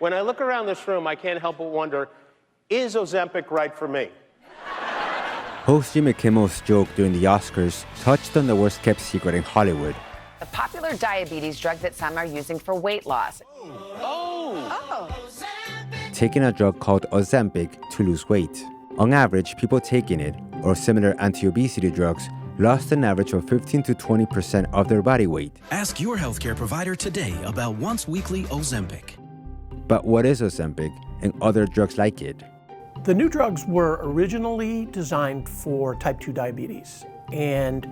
When I look around this room, I can't help but wonder, is Ozempic right for me? Host Jimmy Kimmel's joke during the Oscars touched on the worst-kept secret in Hollywood. A popular diabetes drug that some are using for weight loss. Taking a drug called Ozempic to lose weight. On average, people taking it, or similar anti-obesity drugs, lost an average of 15 to 20% of their body weight. Ask your healthcare provider today about once-weekly Ozempic. But what is Ozempic and other drugs like it? The new drugs were originally designed for type 2 diabetes, and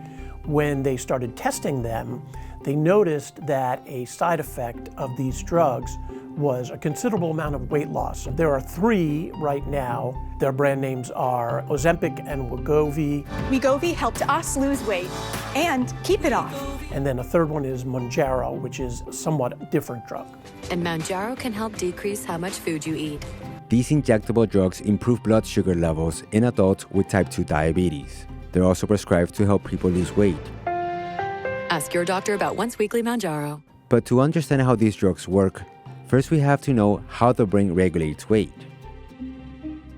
when they started testing them, they noticed that a side effect of these drugs was a considerable amount of weight loss. There are 3 right now. Their brand names are Ozempic and Wegovy. Wegovy helped us lose weight and keep it off. And then a third one is Mounjaro, which is a somewhat different drug. And Mounjaro can help decrease how much food you eat. These injectable drugs improve blood sugar levels in adults with type 2 diabetes. They're also prescribed to help people lose weight. Ask your doctor about once-weekly Mounjaro. But to understand how these drugs work, first we have to know how the brain regulates weight.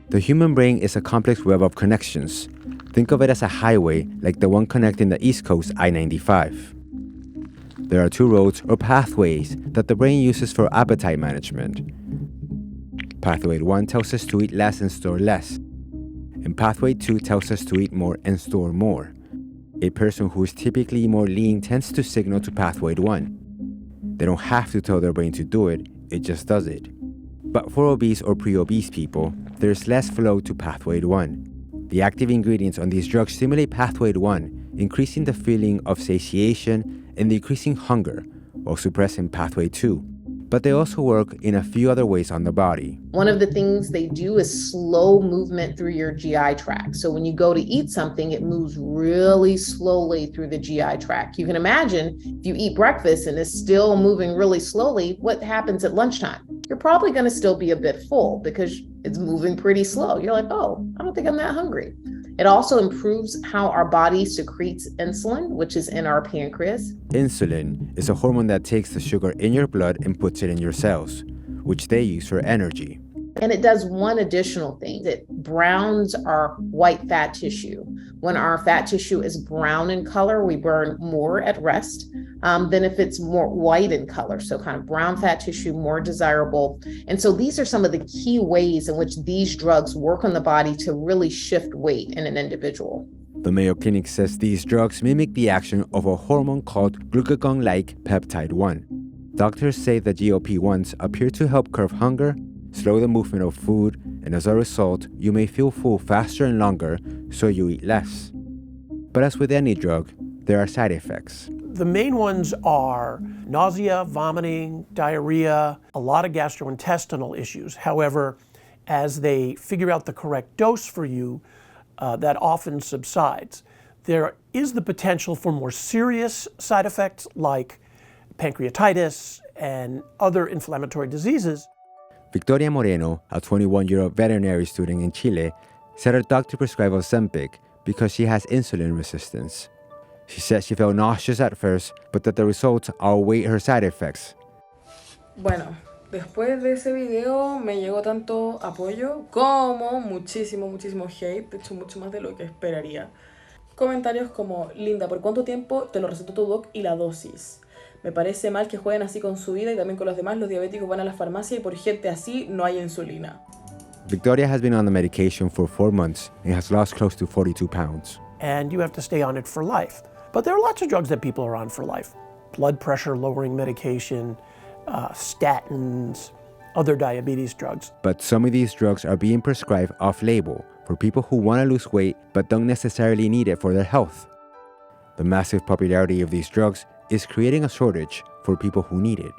The human brain is a complex web of connections. Think of it as a highway like the one connecting the East Coast I-95. There are 2 roads or pathways that the brain uses for appetite management. Pathway 1 tells us to eat less and store less. And Pathway 2 tells us to eat more and store more. A person who is typically more lean tends to signal to Pathway 1. They don't have to tell their brain to do it, it just does it. But for obese or pre-obese people, there's less flow to Pathway 1. The active ingredients on these drugs stimulate Pathway 1, increasing the feeling of satiation and decreasing hunger, while suppressing Pathway 2. But they also work in a few other ways on the body. One of the things they do is slow movement through your GI tract. So when you go to eat something, it moves really slowly through the GI tract. You can imagine if you eat breakfast and it's still moving really slowly, what happens at lunchtime? You're probably going to still be a bit full because it's moving pretty slow. You're like, oh, I don't think I'm that hungry. It also improves how our body secretes insulin, which is in our pancreas. Insulin is a hormone that takes the sugar in your blood and puts it in your cells, which they use for energy. And it does one additional thing. It browns our white fat tissue. When our fat tissue is brown in color, we burn more at rest than if it's more white in color. So kind of brown fat tissue, more desirable. And so these are some of the key ways in which these drugs work on the body to really shift weight in an individual. The Mayo Clinic says these drugs mimic the action of a hormone called glucagon-like peptide 1. Doctors say the GLP-1s appear to help curb hunger, slow the movement of food, and as a result, you may feel full faster and longer, so you eat less. But as with any drug, there are side effects. The main ones are nausea, vomiting, diarrhea, a lot of gastrointestinal issues. However, as they figure out the correct dose for you, that often subsides. There is the potential for more serious side effects like pancreatitis and other inflammatory diseases. Victoria Moreno, a 21-year-old veterinary student in Chile, said her doctor prescribed Ozempic because she has insulin resistance. She said she felt nauseous at first, but that the results outweigh her side effects. Bueno, después de ese video me llegó tanto apoyo como muchísimo hate, de hecho mucho más de lo que esperaría. Comentarios como, Linda, ¿por cuánto tiempo te lo recetó tu doc y la dosis? Me parece mal que jueguen así con su vida y también con los demás. Los diabéticos van a la farmacia y por gente así no hay insulina. Victoria has been on the medication for 4 months and has lost close to 42 pounds. And you have to stay on it for life. But there are lots of drugs that people are on for life. Blood pressure lowering medication, statins, other diabetes drugs. But some of these drugs are being prescribed off-label for people who want to lose weight but don't necessarily need it for their health. The massive popularity of these drugs is creating a shortage for people who need it.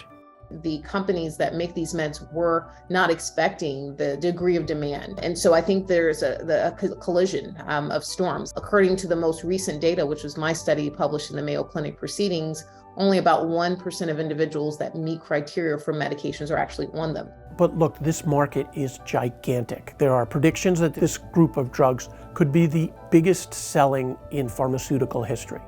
The companies that make these meds were not expecting the degree of demand. And so I think there's a collision of storms. According to the most recent data, which was my study published in the Mayo Clinic Proceedings, only about 1% of individuals that meet criteria for medications are actually on them. But look, this market is gigantic. There are predictions that this group of drugs could be the biggest selling in pharmaceutical history.